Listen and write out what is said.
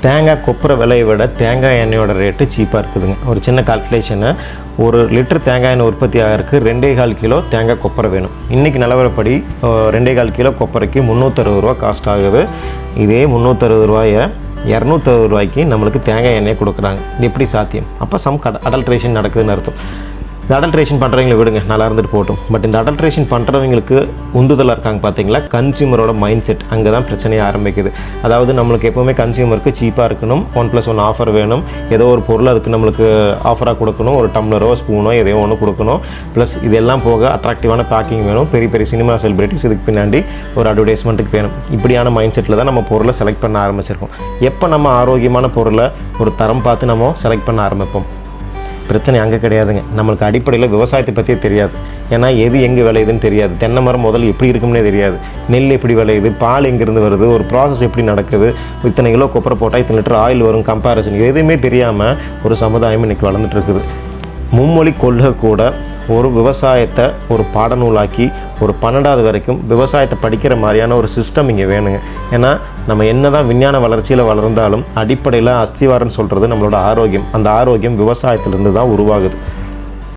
தேங்காய் கொப்பரை விலையை விட தேங்காய் எண்ணெயோட ரேட்டு சீப்பாக இருக்குதுங்க. ஒரு சின்ன கால்குலேஷனு, 1 லிட்டர் தேங்காய் எண்ணெய் உற்பத்தி ஆகிறதுக்கு 2.25 கிலோ தேங்காய் கொப்பரை வேணும். இன்றைக்கி நிலவரப்படி 2.25 கிலோ கொப்பரைக்கு 360 ரூபா காஸ்ட் ஆகுது. இதே 360 ரூபாயை 260 ரூபாய்க்கு நம்மளுக்கு தேங்காய் எண்ணெய் கொடுக்குறாங்க. இது எப்படி சாத்தியம்? அப்போ அடல்ட்ரேஷன் நடக்குதுன்னு அர்த்தம். இந்த அடல்ட்ரேஷன் பண்ணுறவங்களை விடுங்க, நல்லா இருந்துட்டு போட்டும். பட் இந்த அடல்ட்ரேஷன் பண்ணுறவங்களுக்கு உந்துதலாக இருக்காங்க பார்த்தீங்களா, கன்சியூமரோட மைண்ட் செட். அங்கே தான் பிரச்சனையே ஆரம்பிக்குது. அதாவது நம்மளுக்கு எப்போவுமே கன்சியூமருக்கு சீப்பாக இருக்கணும், 1+1 ஆஃபர் வேணும், ஏதோ ஒரு பொருள் அதுக்கு நம்மளுக்கு ஆஃபராக கொடுக்கணும், ஒரு டம்ளரோ ஸ்பூனோ எதையோ ஒன்று கொடுக்கணும். ப்ளஸ் இதெல்லாம் போக அட்ராக்டிவான பேக்கிங் வேணும், பெரிய பெரிய சினிமா செலிபிரிட்டிஸ் இதுக்கு பின்னாடி ஒரு அட்வர்டைஸ்மெண்ட்டுக்கு வேணும். இப்படியான மைண்ட் செட்டில் தான் நம்ம பொருளை செலக்ட் பண்ண ஆரம்பிச்சிருக்கோம். எப்போ நம்ம ஆரோக்கியமான பொருளை ஒரு தரம் பார்த்து நம்ம செலக்ட் பண்ண ஆரம்பிப்போம்? பிரச்சனை அங்கே கிடையாதுங்க. நம்மளுக்கு அடிப்படையில் விவசாயத்தை பற்றியே தெரியாது. ஏன்னா எது எங்கே விளையுதுன்னு தெரியாது. தென்னை மரம் முதல்ல எப்படி இருக்கும்னே தெரியாது. நெல் எப்படி விளையுது, பால் எங்கேருந்து வருது, ஒரு ப்ராசஸ் எப்படி நடக்குது, இத்தனை கிலோ கொப்பரை போட்டால் இத்தனை லிட்டர் ஆயில் வரும், கம்பேரிசன் எதுவுமே தெரியாமல் ஒரு சமுதாயம் இன்றைக்கி வளர்ந்துட்டு இருக்குது. மும்மொழி கொள்கை கூட ஒரு விவசாயத்தை ஒரு பாடநூலாக்கி ஒரு 12வது வரைக்கும் விவசாயத்தை படிக்கிற மாதிரியான ஒரு சிஸ்டம் இங்கே வேணுங்க. ஏன்னா நம்ம என்ன தான் விஞ்ஞான வளர்ச்சியில் வளர்ந்தாலும் அடிப்படையில் அஸ்திவாரம்னு சொல்கிறது நம்மளோட ஆரோக்கியம். அந்த ஆரோக்கியம் விவசாயத்திலேருந்து தான் உருவாகுது.